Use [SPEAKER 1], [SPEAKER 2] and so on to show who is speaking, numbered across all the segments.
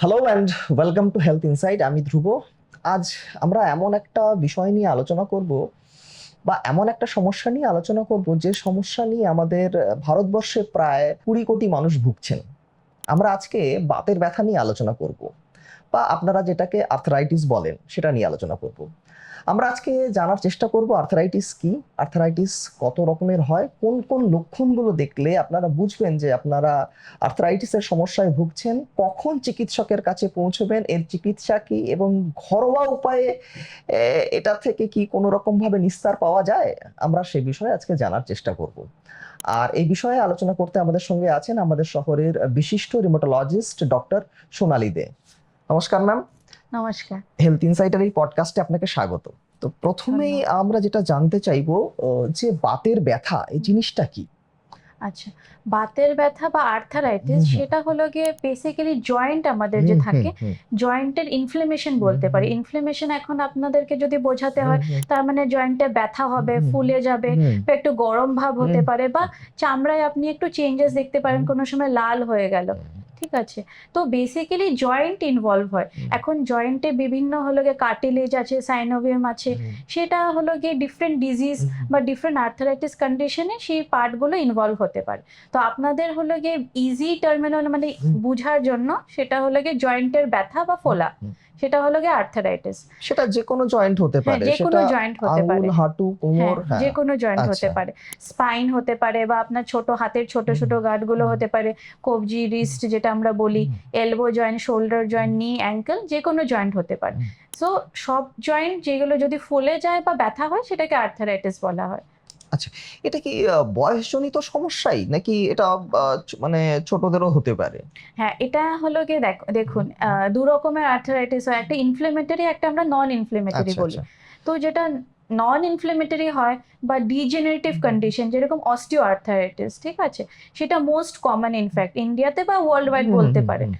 [SPEAKER 1] Hello and welcome to health insight. আমি ধ্রুব। আজ আমরা এমন একটা বিষয় নিয়ে আলোচনা করব বা এমন একটা সমস্যা নিয়ে আলোচনা করব যে সমস্যা নিয়ে আমাদের ভারতবর্ষে প্রায় 20 কোটি মানুষ ভুগছেন। আমরা আজকে বাতের ব্যথা নিয়ে আলোচনা করব, বা আপনারা যেটাকে আর্থ্রাইটিস বলেন সেটা নিয়ে আলোচনা করব। আমরা আজকে জানার চেষ্টা করব আর্থ্রাইটিস কি, আর্থ্রাইটিস কত রকমের হয়, কোন কোন লক্ষণগুলো দেখলে আপনারা বুঝবেন যে আপনারা আর্থ্রাইটিসের সমস্যায় ভুগছেন, কখন চিকিৎসকের কাছে পৌঁছবেন, এর চিকিৎসা কি, এবং ঘরোয়া উপায়ে এটা থেকে কি কোনো রকম ভাবে নিস্তার পাওয়া যায়। আমরা সে বিষয়ে আজকে জানার চেষ্টা করব। আর এই বিষয়ে আলোচনা করতে আমাদের সঙ্গে আছেন আমাদের শহরের বিশিষ্ট রিউমাটোলজিস্ট ডক্টর সোনালী দে। নমস্কার ম্যাম।
[SPEAKER 2] নমস্কার।
[SPEAKER 1] হেলথ ইনসাইটার এই পডকাস্টে আপনাকে স্বাগত। তো প্রথমেই আমরা যেটা জানতে চাইবো যে বাতের ব্যথা এই জিনিসটা কি?
[SPEAKER 2] আচ্ছা, বাতের ব্যথা বা আর্থারাইটিস সেটা হলো গিয়ে বেসিক্যালি জয়েন্ট আমাদের যে থাকে, জয়েন্টের ইনফ্লেমেশন বলতে পারি। ইনফ্লেমেশন এখন আপনাদেরকে যদি বোঝাতে হয়, তার মানে জয়েন্টে ব্যথা হবে, ফুলে যাবে, বা একটু গরম ভাব হতে পারে, বা চামড়ায় আপনি একটু চেঞ্জেস দেখতে পারেন, কোনো সময় লাল হয়ে গেল। ঠিক আছে, তো বেসিক্যালি জয়েন্ট ইনভলভ হয়। এখন জয়েন্টে বিভিন্ন হলো গিয়ে কার্টিলেজ আছে, সাইনোভিয়াম আছে, সেটা হলো গিয়ে ডিফারেন্ট ডিজিজ বা ডিফারেন্ট আর্থারাইটিস কন্ডিশনে সেই পার্টগুলো ইনভলভ হতে পারে। তো আপনাদের হলো গিয়ে ইজি টার্মিনাল মানে বুঝার জন্য সেটা হলো গিয়ে জয়েন্টের ব্যথা বা ফোলা, সেটা হলো গিয়ে আর্থারাইটিস।
[SPEAKER 1] সেটা যে কোনো জয়েন্ট হতে পারে,
[SPEAKER 2] যে কোনো
[SPEAKER 1] সেটা
[SPEAKER 2] জয়েন্ট হতে পারে,
[SPEAKER 1] আঙুল, হাঁটু, কোমর,
[SPEAKER 2] যে কোনো জয়েন্ট হতে
[SPEAKER 1] আচ্ছা।
[SPEAKER 2] পারে। স্পাইন হতে পারে, বা আপনার ছোট হাতের ছোট ছোট গাঁটগুলো হতে পারে, কবজি, রিস্ট যেটা আমরা বলি, এলবো জয়েন্ট, শোল্ডার জয়েন্ট, নি, অ্যাঙ্কেল, যে কোনো জয়েন্ট হতে পারে। সো সব জয়েন্ট যেগুলো যদি ফুলে যায় বা ব্যথা হয় সেটাকে আর্থারাইটিস বলা হয়।
[SPEAKER 1] আচ্ছা, এটা কি বয়সজনিত সমস্যাই, নাকি এটা মানে ছোটদেরও হতে পারে?
[SPEAKER 2] হ্যাঁ, এটা হলো গিয়ে দেখুন, দু রকমের আর্থারাইটিস হয়। একটা ইনফ্লেমেটরি, একটা আমরা নন ইনফ্লেমেটরি
[SPEAKER 1] আচ্ছা,
[SPEAKER 2] বলি।
[SPEAKER 1] আচ্ছা।
[SPEAKER 2] তো যেটা নন ইনফ্লেমেটরি হয় বা ডিজেনারেটিভ কন্ডিশন, যেরকম অস্টিও আর্থারাইটিস, ঠিক আছে, সেটা মোস্ট কমন ইনফ্যাক্ট ইন্ডিয়াতে বা ওয়ার্ল্ড ওয়াইড বলতে পারেন।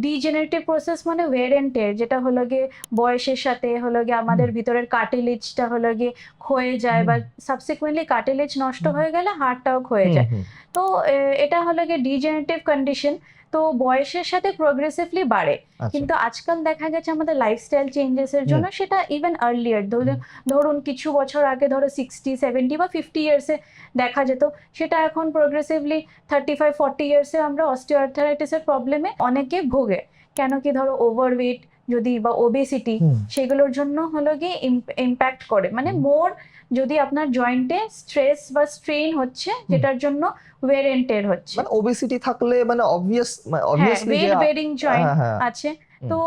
[SPEAKER 2] ডিজেনারেটিভ প্রসেস মানে ওয়ের এন্ড টেয়ার, যেটা হলো গিয়ে বয়সের সাথে হলো গিয়ে আমাদের ভিতরের কার্টিলেজটা হলো গিয়ে ক্ষয়ে যায়, বা সাবসিকুয়েন্টলি কার্টিলেজ নষ্ট হয়ে গেলে হাড়টাও ক্ষয়ে যায়। তো এটা হলো গিয়ে ডিজেনারেটিভ কন্ডিশন। তো বয়সের সাথে প্রোগ্রেসিভলি বাড়ে, কিন্তু আজকাল দেখা গেছে আমাদের লাইফস্টাইল চেঞ্জেসের জন্য সেটা ইভেন আর্লিয়ার, ধরুন কিছু বছর আগে, ধরো 60, 70 বা 50 ইয়ার্সে দেখা যেত, সেটা এখন প্রোগ্রেসিভলি 35, 40 ইয়ার্সে আমরা অস্টিওআর্থারাইটিসের প্রবলেমে অনেকে ভোগে। কেন কি, ধরো ওভারওয়েট যদি বা ওবেসিটি, সেগুলোর জন্য হলো গিয়ে ইম্প্যাক্ট করে, মানে মোর যদি আপনার জয়েন্টে স্ট্রেস বা স্ট্রেইন হচ্ছে, যেটার জন্য ওয়ের এন্ড টের হচ্ছে।
[SPEAKER 1] মানে ওবেসিটি থাকলে মানে
[SPEAKER 2] হ্যাঁ,
[SPEAKER 1] অবভিয়াসলি যে
[SPEAKER 2] ওয়েট বেয়ারিং জয়েন্ট
[SPEAKER 1] হ্যাঁ।
[SPEAKER 2] আছে। তো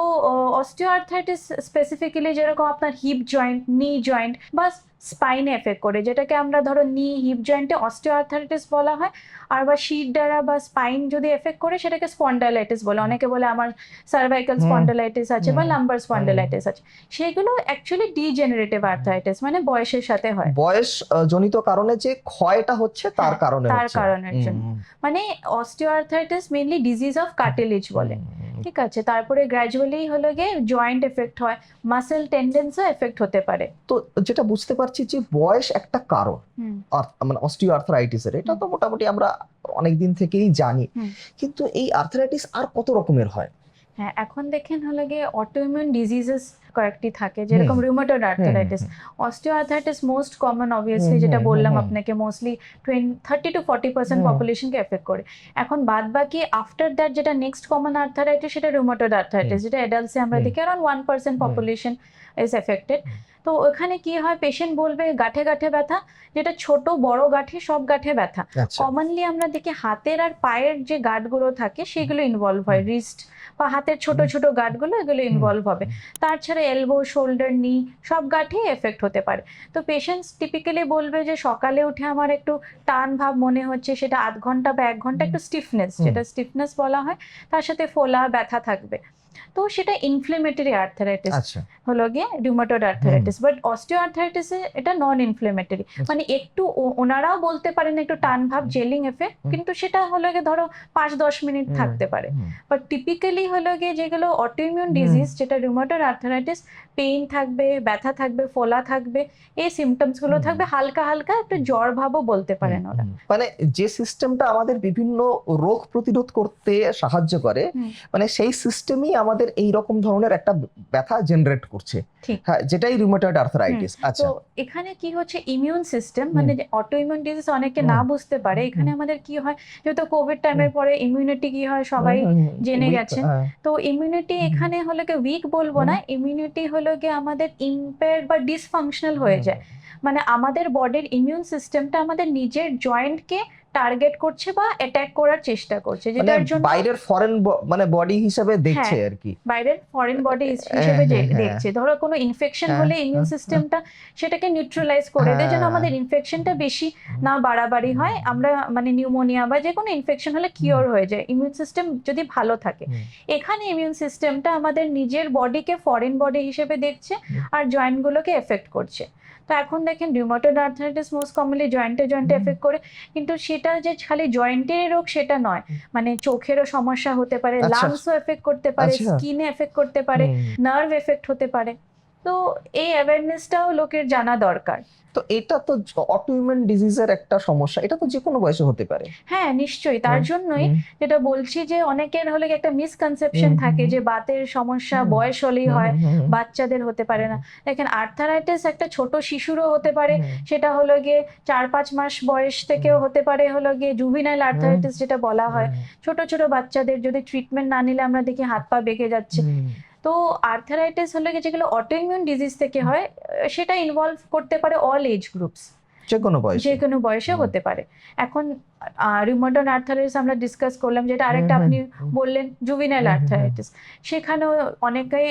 [SPEAKER 2] অস্টিওআর্থাইটিস স্পেসিফিক্যালি যেরকম আপনার হিপ জয়েন্ট, নি জয়েন্ট বা স্পাইনে এফেক্ট করে, যেটাকে আমরা ধরো নি হিপ জয়েন্টে অস্টিওআর্থাইটিস বলা হয়। আর বা শির দ্বারা বা স্পাইন যদি এফেক্ট করে সেটাকে স্পন্ডালাইটিস বলে। অনেকে বলে আমার সার্ভাইকাল স্পন্ডালাইটিস আছে বা লাম্বার স্পন্ডালাইটিস আছে। সেগুলো অ্যাকচুয়ালি ডিজেনারেটিভ আর্থারাইটিস, মানে বয়সের সাথে হয়।
[SPEAKER 1] বয়স জনিত কারণে যে ক্ষয়টা হচ্ছে তার কারণে
[SPEAKER 2] তার
[SPEAKER 1] হচ্ছে।
[SPEAKER 2] কারণের জন্য, মানে osteoarthritis mainly disease of cartilage বলে। ঠিক আছে, তারপরে গ্র্যাজুয়ালি হলো গিয়ে জয়েন্ট এফেক্ট হয়, মাসেল টেন্ডেন্সও এফেক্ট হতে পারে।
[SPEAKER 1] তো যেটা বুঝতে পারছি যে বয়স একটা কারণ মানে অস্টিওআর্থ্রাইটিসের, এটা তো মোটামুটি আমরা অনেকদিন থেকেই জানি। কিন্তু এই আর্থ্রাইটিস আর কত রকমের হয়?
[SPEAKER 2] হ্যাঁ, এখন দেখেন হলো গিয়ে অটোইমিউন ডিজিজেস কয়েকটি থাকে, যেরকম rheumatoid arthritis. Osteoarthritis most common obviously, যেটা বললাম আপনাকে, মোস্টলি 30 to 40% পপুলেশনকে এফেক্ট করে। এখন বাদ বাকি আফটার দ্যাট যেটা নেক্সট কমন আর্থারাইটিস, সেটা রিউমাটয়েড আর্থারাইটিস, যেটা অ্যাডাল্টসে আমরা দেখি অ্যারাউন্ড 1% পপুলেশন ইজ এফেক্টেড। তো ওখানে কি হয়, পেশেন্ট বলবে গাঁঠে গাঁঠে ব্যথা, যেটা ছোট বড় গাঁঠে সব গাঁঠে ব্যথা। কমনলি আমরা দেখি হাতের আর পায়ের যে গাঁটগুলো থাকে সেগুলো ইনভলভ হয়, রিস্ট বা হাতের ছোট ছোট গাঁটগুলো, এগুলো ইনভলভ হবে। তাছাড়া এলবো, শোল্ডার, নি, সব গাঁঠেই এফেক্ট হতে পারে। তো পেশেন্টস টিপিক্যালি বলবে যে সকালে উঠে আমার একটু টান ভাব মনে হচ্ছে, সেটা আধ ঘন্টা বা 1 ঘন্টা একটু স্টিফনেস, যেটা স্টিফনেস বলা হয়, তার সাথে ফোলা ব্যথা থাকবে। তো সেটা ইনফ্লেমেটরি আর্থারাইটিস
[SPEAKER 1] আচ্ছা।
[SPEAKER 2] হলো গিয়ে রিউমাটয়েড আর্থারাইটিস, বাট অস্টিও আর্থারাইটিসে এটা নন ইনফ্লেমেটরি, মানে একটু ওনারাও বলতে পারেন একটু টান ভাব, জেলিং এফেক্ট, কিন্তু সেটা হলো গিয়ে ধরো 5-10 মিনিট থাকতে পারে। বাট টিপিক্যালি হলো গিয়ে যেগুলো অটোইমিউন ডিজিজ, যেটা রিউমাটয়েড আর্থারাইটিস, পেইন থাকবে, ব্যথা থাকবে, ফোলা থাকবে, এই সিমটমস গুলো থাকবে, হালকা হালকা একটু জ্বর ভাবও বলতে পারেন ওরা।
[SPEAKER 1] মানে যে সিস্টেমটা আমাদের বিভিন্ন রোগ প্রতিরোধ করতে সাহায্য করে, মানে সেই সিস্টেমই আমাদের এই রকম ধরনের একটা ব্যথা জেনারেট করছে।
[SPEAKER 2] ঠিক।
[SPEAKER 1] হ্যাঁ, যেটাই রিউমাটয়েড আর্থারাইটিস। আচ্ছা।
[SPEAKER 2] তো এখানে কি হচ্ছে, ইমিউন সিস্টেম, মানে অটোইমিউন ডিজিজ অনেকে না বুঝতে পারে, এখানে আমাদের কি হয়, যেহেতু কোভিড টাইমের পরে ইমিউনিটি কি হয় সবাই জেনে গেছেন, তো ইমিউনিটি এখানে হলো কি উইক বলবো না, ইমিউনিটি হলো কি আমাদের ইম্পেয়ার বা ডিসফাংশনাল হয়ে যায়, মানে আমাদের বডির ইমিউন সিস্টেমটা আমাদের নিজের জয়েন্টকে টার্গেট করছে বা অ্যাটাক করার চেষ্টা করছে, যেটার জন্য
[SPEAKER 1] বাইরের ফরেন মানে বডি হিসেবে দেখছে আর কি,
[SPEAKER 2] বাইরের ফরেন বডি হিসেবে দেখছে। ধরো কোনো ইনফেকশন হলে ইমিউন সিস্টেমটা সেটাকে নিউট্রালাইজ করে দেয়, যেন আমাদের ইনফেকশনটা বেশি না বাড়াবাড়ি হয়, আমরা মানে নিউমোনিয়া বা যে কোনো ইনফেকশন হলে কিওর হয়ে যায় ইমিউন সিস্টেম যদি ভালো থাকে। এখানে ইমিউন সিস্টেমটা আমাদের নিজের বডিকে ফরেন বডি হিসেবে দেখছে আর জয়েন্টগুলোকে এফেক্ট করছে। তো এখন দেখেন রিউমাটয়েড আর্থারাইটিস মোস্ট কমনলি জয়েন্টে এফেক্ট করে, কিন্তু সেটা যে খালি জয়েন্টের রোগ সেটা নয়, মানে চোখেরও সমস্যা হতে পারে, লাংসও এফেক্ট করতে পারে, স্কিনে এফেক্ট করতে পারে, নার্ভ এফেক্ট হতে পারে। তো এই অ্যাওয়ারনেসটাও লোকের জানা দরকার।
[SPEAKER 1] তো এটা তো অটোইমিউন ডিজিজের একটা সমস্যা, এটা তো যে কোনো বয়সে হতে পারে।
[SPEAKER 2] হ্যাঁ নিশ্চয়ই, তার জন্যই যেটা বলছি যে অনেকের হলে একটা মিসকনসেপশন থাকে যে বাতের সমস্যা বয়স হলেই হয়, বাচ্চাদের হতে পারে না। দেখেন আর্থারাইটিস একটা ছোট শিশুরও হতে পারে, সেটা হলো গিয়ে 4-5 মাস বয়স থেকেও হতে পারে, হলো গিয়ে জুভিনাইল আর্থারাইটিস যেটা বলা হয়। ছোট ছোট বাচ্চাদের যদি ট্রিটমেন্ট না নিলে আমরা দেখি হাত পা বেঁকে যাচ্ছে। তো আর্থারাইটিস হলো গিয়ে যেগুলো অটোইমিউন ডিজিজ থেকে হয়, সেটা ইনভলভ করতে পারে অল এজ গ্রুপস, যে কোনো বয়সে হতে পারে। এখন রিউমাটয়েড আর্থারাইটিস আমরা ডিসকাস করলাম, যেটা আরেকটা আপনি বললেন জুভিনাইল আর্থারাইটিস, সেখানেও অনেকেই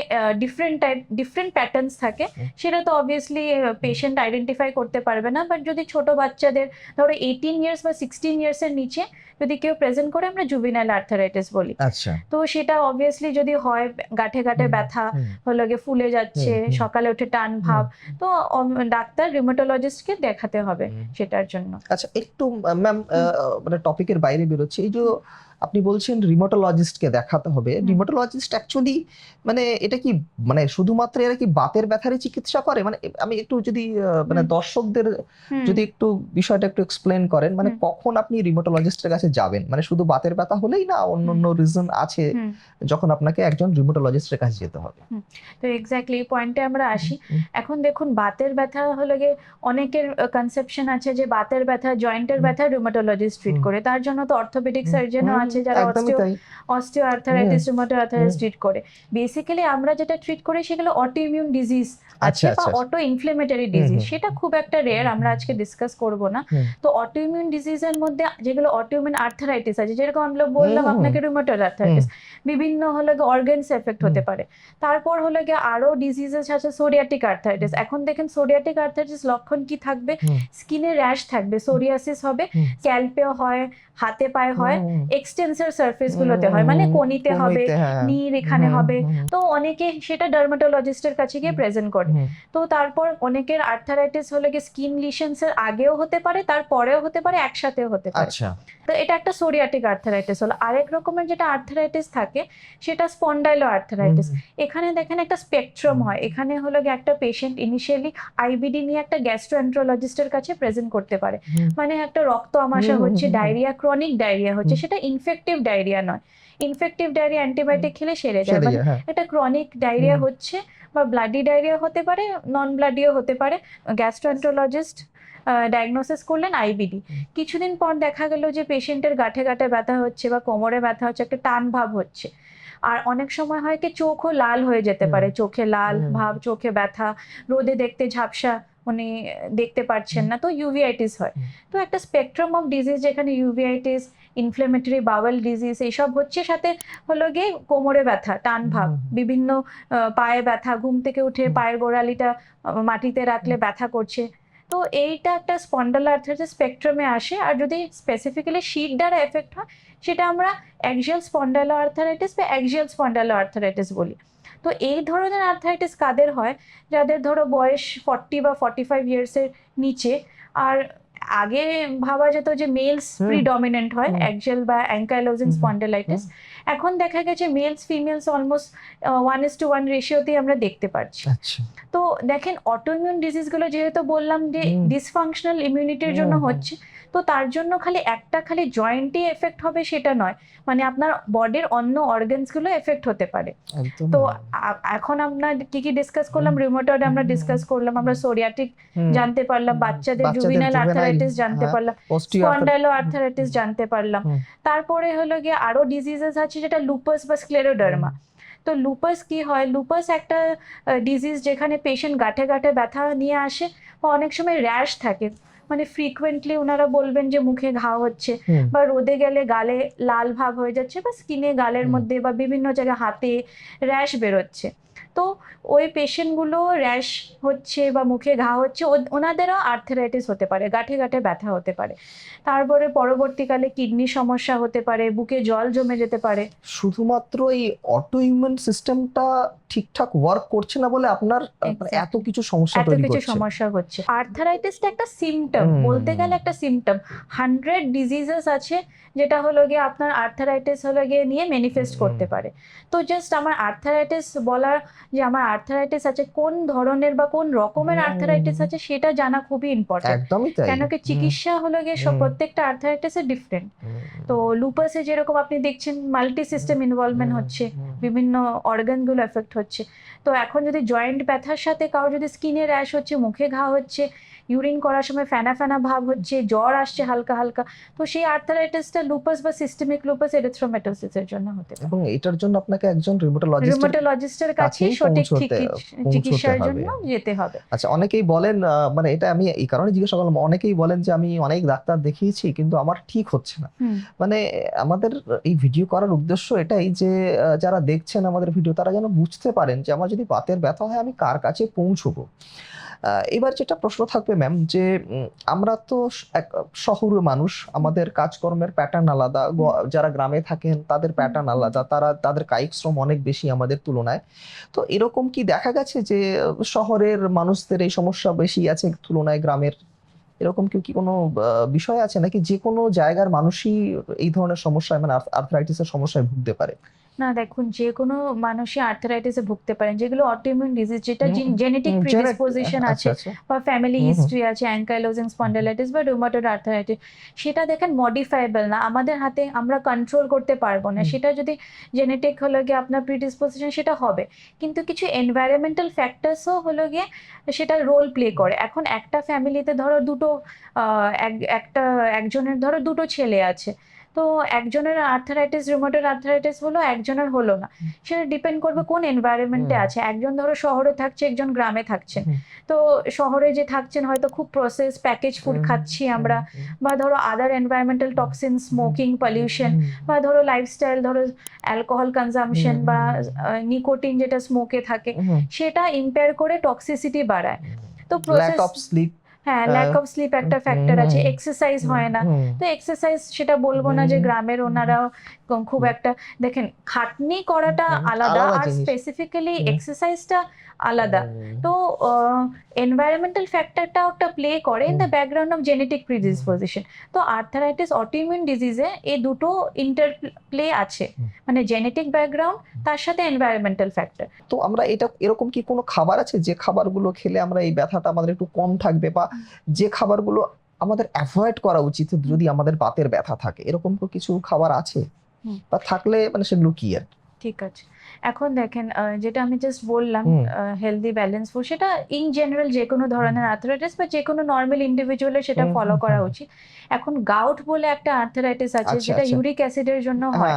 [SPEAKER 2] ডিফারেন্ট প্যাটার্নস থাকে, সেটা তো অবভিয়াসলি পেশেন্ট আইডেন্টিফাই করতে পারবে না, বাট যদি ছোট বাচ্চাদের ধরো 18 ইয়ার্স বা 16 ইয়ার্সের নিচে যদি কেউ প্রেজেন্ট করে, আমরা জুভিনাইল আর্থারাইটিস বলি।
[SPEAKER 1] আচ্ছা।
[SPEAKER 2] তো সেটা অবভিয়াসলি যদি হয় গাঁঠে গাঁঠে ব্যথা, হলো গিয়ে ফুলে যাচ্ছে, সকালে উঠে টান ভাব, তো ডাক্তার রিউমাটোলজিস্টকে দেখাতে হবে সেটার জন্য।
[SPEAKER 1] আচ্ছা, একটু ম্যাম মানে টপিকের বাইরে বেরোচ্ছে, এই যে আপনি বলছেন রিউমাটোলজিস্টকে দেখাতে হবে, রিউমাটোলজিস্ট অ্যাকচুয়ালি মানে এটা কি মানে শুধুমাত্র এরা কি বাতের ব্যথারই চিকিৎসা করে? মানে আমি একটু যদি মানে দর্শকদের যদি একটু বিষয়টা একটু এক্সপ্লেন করেন, মানে কখন আপনি রিউমাটোলজিস্টের কাছে যাবেন, মানে শুধু বাতের ব্যথা হলেই না, অন্য রিজন আছে যখন আপনাকে একজন রিউমাটোলজিস্টের কাছে যেতে হবে?
[SPEAKER 2] তো এক্স্যাক্টলি এই পয়েন্টে আমরা আসি। এখন দেখুন বাতের ব্যথা হলো গিয়ে অনেকের কনসেপশন আছে যে বাতের ব্যথা, জয়েন্টের ব্যথা রিউমাটোলজিস্ট ট্রিট করে, তার জন্য তো অর্থোপেডিক সার্জনও আছে যারা osteo arthritis, rheumatoid arthritis treat করে। বেসিক্যালি আমরা যেটা ট্রিট করি সেগুলো অটোইমিউন ডিজিজ আছে বা অটো ইনফ্লেমেটরি ডিজিজ, সেটা খুব একটা রেয়ার, আমরা আজকে ডিসকাস করব না। তো অটোইমিউন ডিজিজের মধ্যে যেগুলো অটোইমিউন আর্থারাইটিস আছে, যেরকম আমরা বললাম আপনাকে রিউমাটয়েড আর্থারাইটিস, বিভিন্ন হলো গিয়ে অর্গানস এফেক্ট হতে পারে। তারপর হলো গিয়ে আরো ডিজিজেস আছে সোরিয়াটিক আর্থারাইটিস। এখন দেখেন সোরিয়াটিক আর্থারাইটিস লক্ষণ কি থাকবে, স্কিনে র্যাশ থাকবে, সোরিয়াসিস হবে, স্ক্যাল্পেও হয়, হাতে পায়ে হয়, এক্সটেন্সর সারফেস গুলোতে হয়, মানে কনিতে হবে, নির এখানে হবে। তো অনেকে সেটা ডার্মাটোলজিস্টের কাছে গিয়ে প্রেজেন্ট করে। তো তারপর অনেকের আর্থারাইটিস হলে গিয়ে স্কিন লিশনস এর আগেও হতে পারে, তারপরেও হতে পারে, একসাথেও হতে পারে। তো এটা একটা সোরিয়াটিক আর্থারাইটিস হলো। আরেক রকমের যেটা আর্থারাইটিস থাকে সেটা স্পন্ডাইলো আর্থারাইটিস। এখানে দেখেন একটা স্পেকট্রাম হয়, এখানে হলো গিয়ে একটা পেশেন্ট ইনিশিয়ালি আইবিডি নিয়ে একটা গ্যাস্ট্রোএন্টারোলজিস্টের কাছে প্রেজেন্ট করতে পারে, মানে একটা রক্ত আমাশা হচ্ছে, ডায়রিয়া, ক্রনিক ডায়রিয়া হচ্ছে, সেটা ইনফেক্টিভ ডায়রিয়া নয়, ইনফেক্টিভ ডায়রিয়া অ্যান্টিবায়োটিক খেলে সেরে যায়, মানে এটা ক্রনিক ডায়রিয়া হচ্ছে বা ব্লাডি ডায়রিয়া হতে পারে, নন ব্লাডিও হতে পারে। গ্যাস্ট্রোএন্টারোলজিস্ট ডায়াগনোসিস করলেন আইবিডি, কিছুদিন পর দেখা গেল যে পেশেন্টের গাঁঠে গাঁঠে ব্যথা হচ্ছে বা কোমরে ব্যথা হচ্ছে, একটা টান ভাব হচ্ছে, আর অনেক সময় হয় কি চোখও লাল হয়ে যেতে পারে, চোখে লাল ভাব, চোখে ব্যথা, রোদে দেখতে ঝাপসা, উনি দেখতে পারছেন না, তো ইউভিআইটিস হয়। তো একটা স্পেকট্রাম অফ ডিজিজ, যেখানে ইউভিআইটিস, ইনফ্লেমেটরি বাওয়েল ডিজিজ এইসব হচ্ছে, সাথে হলো গিয়ে কোমরে ব্যথা, টান ভাব, বিভিন্ন পায়ে ব্যথা, ঘুম থেকে উঠে পায়ের গোড়ালিটা মাটিতে রাখলে ব্যথা করছে, তো এইটা একটা স্পন্ডালাইটিস স্পেকট্রামে আসে, আর যদি স্পেসিফিক্যালি শীট দ্বারা এফেক্ট হয় সেটা আমরা অ্যাক্সিয়াল স্পন্ডালোআর্থারাইটিস বা অ্যাক্সিয়াল স্পন্ডালোআর্থারাইটিস বলি। তো এই ধরনের আর্থারাইটিস কাদের হয়, যাদের ধরো বয়স 40 বা 45 ইয়ার্সের নিচে, আর আগে ভাবা যেত যে মেলস
[SPEAKER 1] হুম।
[SPEAKER 2] প্রিডমিনেন্ট হয়
[SPEAKER 1] হুম।
[SPEAKER 2] অ্যাক্সিয়াল বা অ্যাঙ্কাইলোজিং
[SPEAKER 1] হুম।
[SPEAKER 2] স্পন্ডালাইটিস। এখন দেখা গেছে মেলস ফিমেলস অলমোস্ট 1:1 রেশিওতেই আমরা দেখতে পাচ্ছি।
[SPEAKER 1] আচ্ছা।
[SPEAKER 2] তো দেখেন অটোইমিউন ডিজিজগুলো যেহেতু বললাম যে
[SPEAKER 1] হুম।
[SPEAKER 2] ডিসফাংশনাল ইমিউনিটির জন্য
[SPEAKER 1] হুম।
[SPEAKER 2] হচ্ছে, তো তার জন্য খালি জয়েন্টই এফেক্ট হবে সেটা নয়, মানে আপনার বডির অন্য অর্গানসগুলো এফেক্ট হতে পারে।
[SPEAKER 1] একদম।
[SPEAKER 2] তো এখন আমরা কি কি ডিসকাস করলাম, রিউমাটয়েড আমরা ডিসকাস করলাম, আমরা সোরিয়াটিক জানতে পারলাম, বাচ্চাদের জুভিনাইল আর্থারাইটিস জানতে পারলাম, স্পন্ডাইলো আর্থারাইটিস জানতে পারলাম। তারপরে হলো গিয়ে আরো ডিজিজেস আছে যেটা লুপাস বা স্ক্লেরোডার্মা। তো লুপাস কি হয়, লুপাস একটা ডিজিজ যেখানে পেশেন্ট গাঁঠে গাঁঠে ব্যথা নিয়ে আসে, বা অনেক সময় র্যাশ থাকে, মানে ফ্রিকুয়েন্টলি ওনারা বলবেন যে মুখে ঘা হচ্ছে, বা রোদে গেলে গালে লাল ভাব হয়ে যাচ্ছে, বা স্কিনে গালের মধ্যে বা বিভিন্ন জায়গায় হাতে র্যাশ বেরোচ্ছে। তো ওই পেশেন্টগুলো র্যাশ হচ্ছে বা মুখে ঘা হচ্ছে, ওনাদেরও আর্থারাইটিস হতে পারে, গাঁঠে গাঁঠে ব্যথা হতে পারে। তারপরে পরবর্তীকালে কিডনি সমস্যা হতে পারে, বুকে জল জমে যেতে পারে।
[SPEAKER 1] শুধুমাত্র এই অটো ইমিউন সিস্টেমটা ঠিকঠাক ওয়ার্ক করছে না বলে আপনার এত কিছু সমস্যা
[SPEAKER 2] এত
[SPEAKER 1] তৈরি
[SPEAKER 2] কিছু
[SPEAKER 1] করছে।
[SPEAKER 2] সমস্যা হচ্ছে। আর্থারাইটিসটা একটা সিম্পটম, বলতে গেলে একটা সিম্পটম। 100 ডিজিজেস আছে যেটা হলো গিয়ে আপনার আর্থারাইটিস হলো গিয়ে নিয়ে ম্যানিফেস্ট করতে পারে। তো জাস্ট আমার আর্থারাইটিস বলার, যে আমার আর্থারাইটিস আছে, কোন ধরনের বা কোন রকমের আর্থারাইটিস আছে সেটা জানা খুবই ইম্পর্টেন্ট।
[SPEAKER 1] একদমই তাই।
[SPEAKER 2] কেন কি চিকিৎসা হলো গিয়ে প্রত্যেকটা আর্থারাইটিসের ডিফারেন্ট। তো লুপাসে যেরকম আপনি দেখছেন মাল্টি সিস্টেম ইনভলভমেন্ট হচ্ছে, বিভিন্ন অর্গানগুলো এফেক্ট হচ্ছে। তো এখন যদি জয়েন্ট ব্যথার সাথে কারো যদি স্কিনে র্যাশ হচ্ছে, মুখে ঘা হচ্ছে, ইউরিন করার সময় ফেনা ফেনা ভাব হচ্ছে, জ্বর আসছে হালকা হালকা, তো সেই আর্থারাইটিসটা লুপাস বা সিস্টেমিক লুপাস এরিথ্রোমেটোসিসের জন্য হতে পারে।
[SPEAKER 1] এবং এটার জন্য আপনাকে একজন
[SPEAKER 2] রিউমাটোলজিস্টের কাছে সঠিক চিকিৎসার জন্য যেতে হবে।
[SPEAKER 1] আচ্ছা, অনেকেই বলেন, মানে এটা আমি এই কারণে জিজ্ঞাসা করলাম, অনেকেই বলেন যে আমি অনেক ডাক্তার দেখিয়েছি কিন্তু আমার ঠিক হচ্ছে না। মানে আমাদের এই ভিডিও করার উদ্দেশ্য এটাই যে যারা দেখছেন আমাদের ভিডিও তারা যেন বুঝতে পারেন যে আমার যদি বাতের ব্যথা হয় আমি কার কাছে পৌঁছবো। এবার যেটা প্রশ্ন থাকবে ম্যাম, যে আমরা তো এক শহুরে মানুষ, আমাদের কাজকর্মের প্যাটার্ন আলাদা, যারা গ্রামে থাকেন তাদের প্যাটার্ন আলাদা, তাদের কায়িক শ্রম অনেক বেশি আমাদের তুলনায়। তো এরকম কি দেখা গেছে যে শহরের মানুষদের এই সমস্যা বেশি আছে তুলনায় গ্রামের? এরকম কি কোনো বিষয় আছে নাকি যে কোনো জায়গার মানুষই এই ধরনের সমস্যায়, মানে আর্থ্রাইটিসের সমস্যায় ভুগতে পারে?
[SPEAKER 2] না, দেখুন, যে কোনো মানুষই আর্থারাইটিসে ভুগতে পারেন, যেগুলো অটোইমিউন ডিজিজ, যেটা জেনেটিক প্রিডিসপোজিশন আছে বা ফ্যামিলি হিস্ট্রি আছে, অ্যাঙ্কাইলোজিং স্পন্ডালাইটিস বা রুমাটয়েড আর্থারাইটিস, সেটা দেখেন মডিফাইবল না, আমাদের হাতে আমরা কন্ট্রোল করতে পারবো না। সেটা যদি জেনেটিক হলো গিয়ে আপনার প্রিডিসপোজিশন, সেটা হবে, কিন্তু কিছু এনভায়রনমেন্টাল ফ্যাক্টরসও হলো গিয়ে সেটা রোল প্লে করে। এখন একটা ফ্যামিলিতে ধরো একজনের ধরো দুটো ছেলে আছে, তো একজনের আর্থারাইটিস, রুমাটয়েড আর্থারাইটিস হলো, একজনের হলো না, সেটা ডিপেন্ড করবে কোন এনভায়রনমেন্টে আছে। একজন ধরো শহরে থাকছে, একজন গ্রামে থাকছেন। তো শহরে যে থাকছেন হয়তো খুব প্রসেস প্যাকেজ ফুড খাচ্ছি আমরা, বা ধরো আদার এনভায়রনমেন্টাল টক্সিন, স্মোকিং, পলিউশন, বা ধরো লাইফস্টাইল, ধরো অ্যালকোহল কনজাম্পশন বা নিকোটিন যেটা স্মোকে থাকে, সেটা ইম্পেয়ার করে টক্সিসিটি বাড়ায়। তো প্রসেস, হ্যাঁ, ল্যাক অফ স্লিপ একটা ফ্যাক্টর আছে, এক্সারসাইজ হয় না। তো এক্সারসাইজ সেটা বলবো না যে গ্রামের ওনারাও খুব একটা, দেখেন খাটনি করাটা আলাদা আর স্পেসিফিক্যালি এক্সারসাইজটা আলাদা। তো এনভায়রনমেন্টাল ফ্যাক্টরটাও একটা প্লে করে in the background of genetic predisposition. তো আর্থারাইটিস, অটোইমিউন ডিজিজে এই দুটো ইন্টারপ্লে আছে, মানে জেনেটিক ব্যাকগ্রাউন্ড তার সাথে এনভায়রনমেন্টাল ফ্যাক্টর।
[SPEAKER 1] তো আমরা এরকম কি কোনো খাবার আছে যে খাবারগুলো খেলে আমরা এই ব্যথাটা আমাদের একটু কম থাকবে, বা যে খাবারগুলো আমাদের অ্যাভয়েড করা উচিত যদি আমাদের বাতের ব্যথা থাকে, এরকম কিছু খাবার আছে, বা থাকলে মানে সেগুলো কি? আর
[SPEAKER 2] ঠিক আছে, এখন দেখেন, যেটা আমি জাস্ট বললাম হেলদি ব্যালেন্স ফুড, সেটা ইন জেনারেল যে কোনো ধরনের আর্থারাইটিস বা যে কোনো নর্মাল ইন্ডিভিজুয়ালের সেটা ফলো করা উচিত। এখন গাউট বলে একটা আর্থারাইটিস আছে যেটা ইউরিক অ্যাসিডের জন্য হয়।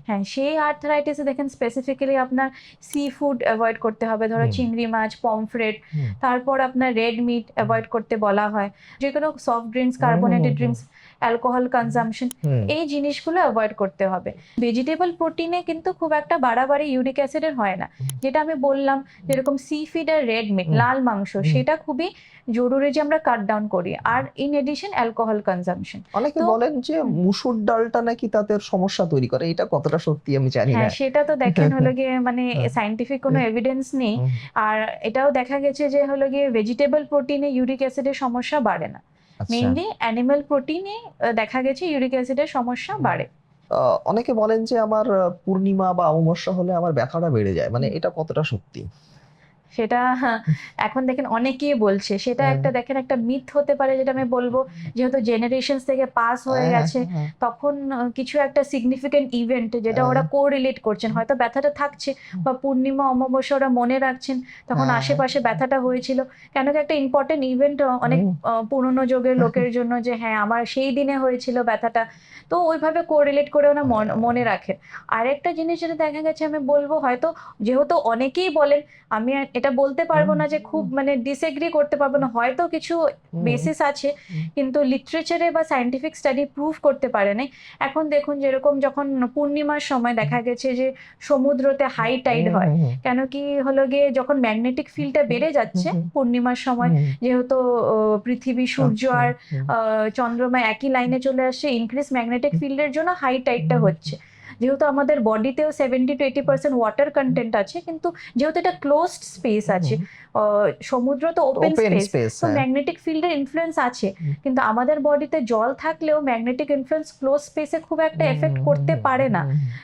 [SPEAKER 2] হ্যাঁ, সেই আর্থারাইটিসে দেখেন স্পেসিফিক্যালি আপনার সি ফুড অ্যাভয়েড করতে হবে, ধরো চিংড়ি মাছ, পমফ্রেট, তারপর আপনার রেড মিট অ্যাভয়েড করতে বলা হয়, যে কোনো soft drinks, carbonated drinks alcohol consumption, এই জিনিসগুলো অ্যাভয়েড করতে হবে। ভেজিটেবল প্রোটিনে কিন্তু খুব একটা বাড়াবাড়ি ইউরিক অ্যাসিডের হয় না, যেটা আমি বললাম যেরকম সি ফিড আর রেড মিট, লাল মাংস, সেটা খুবই জরুরি যে আমরা কাট ডাউন করি। আর ইন এডিশন অ্যালকোহল কনজাম্পশন।
[SPEAKER 1] অনেকে
[SPEAKER 2] তো
[SPEAKER 1] বলেন যে মুসুর ডালটা নাকি তাদের সমস্যা তৈরি করে, এটা কতটা সত্যি আমি জানি না।
[SPEAKER 2] হ্যাঁ, সেটা তো দেখেন হলো গিয়ে মানে সাইন্টিফিক কোনো এভিডেন্স নেই। আর এটাও দেখা গেছে যে হলো গিয়ে ভেজিটেবল প্রোটিনে ইউরিক অ্যাসিডের সমস্যা বাড়ে না, মেইনলি অ্যানিমাল প্রোটিনে দেখা গেছে ইউরিক অ্যাসিডের সমস্যা বাড়ে।
[SPEAKER 1] অনেকে বলেন যে আমার পূর্ণিমা বা অমাবস্যা হলে আমার ব্যথাটা বেড়ে যায়, মানে এটা কতটা সত্যি?
[SPEAKER 2] সেটা এখন দেখেন অনেকেই বলছে, সেটা একটা দেখেন একটা মিথ হতে পারে, যেটা আমি বলবো যেহেতু জেনারেশনস থেকে পাস হয়ে গেছে, তখন কিছু একটা সিগনিফিকেন্ট ইভেন্ট যেটা ওরা কোরিলেট করছেন, হয়তো ব্যথাটা থাকছে বা পূর্ণিমা অমাবস্যা ওরা মনে রাখছেন তখন আশেপাশে ব্যথাটা হয়েছিল, কেন কি একটা ইম্পর্টেন্ট ইভেন্ট অনেক পুরনো যুগের লোকের জন্য, যে হ্যাঁ আমার সেই দিনে হয়েছিল ব্যথাটা, তো ওইভাবে কোরিলেট করে ওরা মনে রাখে। আরেকটা জিনিস যেটা দেখা গেছে আমি বলবো, হয়তো যেহেতু অনেকেই বলেন, আমি এটা বলতে পারবো না যে খুব মানে ডিসএগ্রি করতে পারবো না, হয়তো কিছু বেসিস আছে, কিন্তু লিটারেচারে বা সায়েন্টিফিক স্টাডি প্রুভ করতে পারে নাই। এখন দেখুন যেরকম যখন পূর্ণিমার সময় দেখা গেছে যে সমুদ্রতে হাই টাইড হয়, কেন কি হলো গিয়ে যখন ম্যাগনেটিক ফিল্ডটা বেড়ে যাচ্ছে পূর্ণিমার সময়, যেহেতু পৃথিবী সূর্য আর চন্দ্রমা একই লাইনে চলে আসছে, ইনক্রিজ ম্যাগনেটিক ফিল্ডের জন্য হাই টাইডটা হচ্ছে। যেহেতু আমাদের বডিতেও 70-80% ওয়াটার কন্টেন্ট আছে, কিন্তু যেহেতু এটা ক্লোজড স্পেস আছে, সমুদ্র তো ওপেন স্পেস, তো ম্যাগনেটিক ফিল্ডের ইনফ্লুয়েন্স আছে, কিন্তু আমাদের বডিতে জল থাকলেও ম্যাগনেটিক ইনফ্লুয়েন্স ক্লোজ স্পেসে খুব একটা এফেক্ট করতে পারে না।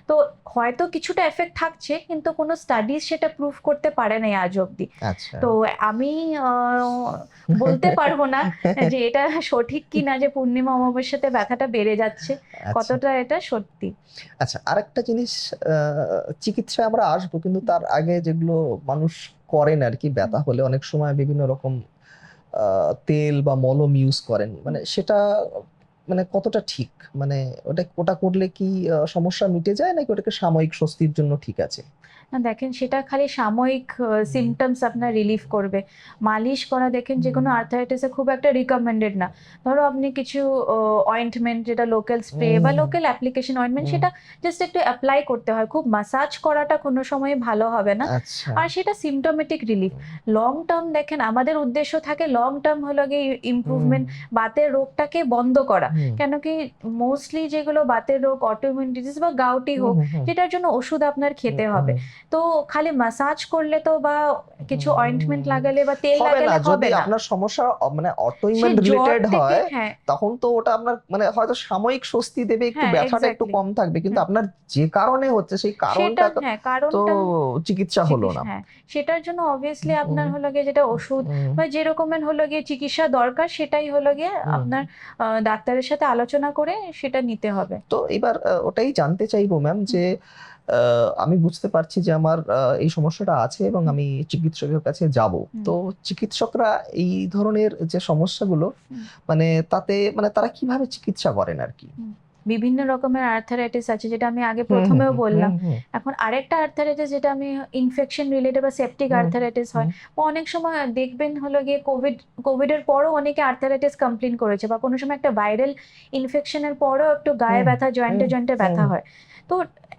[SPEAKER 2] তো হয়তো কিছুটা এফেক্ট থাকছে, কিন্তু কোনো স্টাডিজ সেটা প্রুভ করতে পারে না আজ অব্দি। তো আমি বলতে পারবো না যে এটা সঠিক কিনা যে পূর্ণিমা অমাবস্যাতে ব্যথাটা বেড়ে যাচ্ছে, কতটা এটা সত্যি।
[SPEAKER 1] আচ্ছা, আরেকটা জিনিস, চিকিৎসায় আমরা আসবো, কিন্তু তার আগে যেগুলো মানুষ করেন আর কি, ব্যথা হলে অনেক সময় বিভিন্ন রকম তেল বা মলম ইউজ করেন, মানে সেটা মানে কতটা ঠিক, মানে ওটা করলে কি সমস্যা মিটে যায়, নাকি ওটাকে সাময়িক স্বস্তির জন্য ঠিক আছে?
[SPEAKER 2] না দেখেন, সেটা খালি সাময়িক সিমটমস আপনার রিলিফ করবে। মালিশ করা দেখেন যে কোনো আর্থারাইটিসে খুব একটা রিকমেন্ডেড না। ধরো আপনি কিছু অয়েন্টমেন্ট, যেটা লোকাল স্প্রে বা লোকাল অ্যাপ্লিকেশন অয়েন্টমেন্ট, সেটা জাস্ট একটু অ্যাপ্লাই করতে হয়, খুব মাসাজ করাটা কোনো সময় ভালো হবে না। আর সেটা সিমটোমেটিক রিলিফ। লং টার্ম দেখেন আমাদের উদ্দেশ্য থাকে, লং টার্ম হলো গিয়ে ইমপ্রুভমেন্ট, বাতের রোগটাকে বন্ধ করা। কেন কি মোস্টলি যেগুলো বাতের রোগ, অটোইমিউন ডিজিজ বা গাউটি হোক, যেটার জন্য ওষুধ আপনার খেতে হবে। তো খালি মাসাজ করলে তো বা কিছু অয়েন্টমেন্ট লাগালে বা তেল লাগালে হবে না।
[SPEAKER 1] যদি আপনার সমস্যা মানে অটোইমিউন রিলেটেড হয়, তখন তো ওটা আপনার মানে হয়তো সাময়িক স্বস্তি দেবে, একটু ব্যথাটা একটু কম থাকবে, কিন্তু আপনার যে কারণে হচ্ছে সেই কারণটা তো চিকিৎসা হলো না।
[SPEAKER 2] সেটার জন্য অবভিয়াসলি আপনার হলো গিয়ে যেটা ওষুধ বা যে রকমের হলো গিয়ে চিকিৎসা দরকার, সেটাই হলো গিয়ে আপনার ডাক্তারের সাথে আলোচনা করে সেটা নিতে হবে।
[SPEAKER 1] তো এবার ওটাই জানতে চাইবো ম্যাম, যে আমি বুঝতে পারছি যে আমার এই সমস্যাটা আছে এবং আমি চিকিৎসকের কাছে যাব, তো চিকিৎসকরা এই ধরনের যে সমস্যাগুলো মানে তাতে মানে তারা কিভাবে চিকিৎসা করেন আর কি?
[SPEAKER 2] বিভিন্ন রকমের আর্থারাইটিস আছে, যেটা আমি আগে প্রথমেও বললাম। এখন আরেকটা আর্থারাইটিস যেটা আমি ইনফেকশন রিলেটেড বা সেপটিক আর্থারাইটিস হয়, অনেক সময় দেখবেন হলো গিয়ে কোভিডের পরও অনেকে আর্থারাইটিস কমপ্লেন করেছে, বা কোনো সময় একটা ভাইরাল ইনফেকশনের পরও একটু গায়ে ব্যথা, জয়েন্টে জয়েন্টে ব্যথা হয়। তো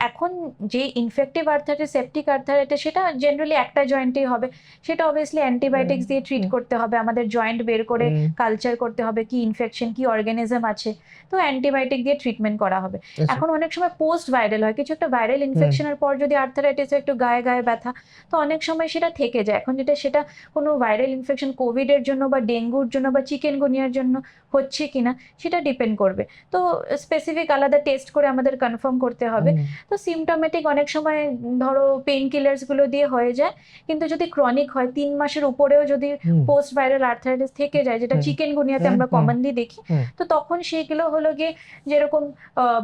[SPEAKER 2] এখন যে ইনফেক্টিভ আর্থারাইটিস, সেপটিক আর্থারাইটিস, সেটা জেনারেলি একটা জয়েন্টেই হবে, সেটা অবভিয়াসলি অ্যান্টিবায়োটিক্স দিয়ে ট্রিট করতে হবে, আমাদের জয়েন্ট বের করে কালচার করতে হবে কি ইনফেকশন, কি অর্গানিজম আছে, তো অ্যান্টিবায়োটিক দিয়ে ট্রিটমেন্ট করা হবে। এখন অনেক সময় পোস্ট ভাইরাল হয়, কিছু একটা ভাইরাল ইনফেকশনের পর যদি আর্থারাইটিস একটু গায়ে গায়ে ব্যথা, তো অনেক সময় সেটা থেকে যায়। এখন সেটা কোনো ভাইরাল ইনফেকশন কোভিডের জন্য বা ডেঙ্গুর জন্য বা চিকেনগুনিয়ার জন্য হচ্ছে কিনা সেটা ডিপেন্ড করবে। তো স্পেসিফিক আলাদা টেস্ট করে আমাদের কনফার্ম করতে হবে। তো সিমটোমেটিক অনেক সময় ধরো পেইন কিলার্স গুলো দিয়ে হয়ে যায়, কিন্তু যদি ক্রনিক হয় 3 মাসের উপরেও যদি পোস্ট ভাইরাল আর্থারাইটিস থেকে যায়, যেটা চিকেনগুনিয়াতে আমরা কমনলি দেখি, তো তখন সেগুলো হলো গিয়ে যেরকম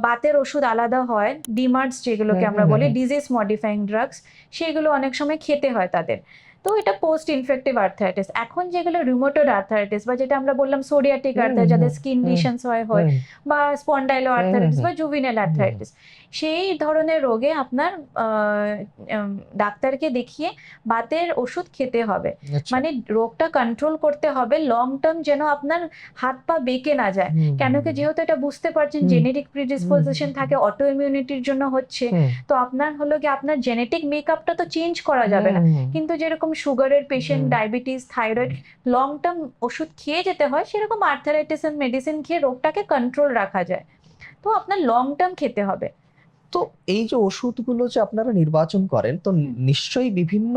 [SPEAKER 2] বাতের ওষুধ আলাদা হয়, ডিমার্টস যেগুলোকে আমরা বলি ডিজিজ মডিফাইং ড্রাগস, সেগুলো অনেক সময় খেতে হয় তাদের। তো এটা পোস্ট ইনফেক্টিভ আর্থারাইটিস। এখন যেগুলো রিউমেটয়েড আর্থারাইটিস বা যেটা আমরা বললাম সোরিয়াটিক আর্থারাইটিস, যাদের স্কিন লিশনস হয় বা স্পন্ডাইলো আর্থারাইটিস বা জুভিনাল আর্থারাইটিস, সেই ধরনের রোগে আপনার ডাক্তারকে দেখিয়ে বাতের ওষুধ খেতে হবে। মানে রোগটা কন্ট্রোল করতে হবে লং টার্ম, যেন আপনার হাত পা বেঁকে না যায়। কেন কি, যেহেতু এটা বুঝতে পারছেন জেনেটিক প্রিডিসপোজিশন থাকে, অটো ইমিউনিটির জন্য হচ্ছে, তো আপনার হলো কি আপনার জেনেটিক মেকআপটা তো চেঞ্জ করা যাবে না, কিন্তু যেরকম সুগারের patient, diabetes, thyroid long term ওষুধ খেয়ে যেতে হয়, সেরকম আর্থারাইটিস এর মেডিসিন খেয়ে রোগটাকে কন্ট্রোল রাখা যায়। তো আপনার লং টার্ম খেতে হবে।
[SPEAKER 1] তো এই যে ওষুধগুলো যে আপনারা নির্বাচন করেন, তো নিশ্চয়ই বিভিন্ন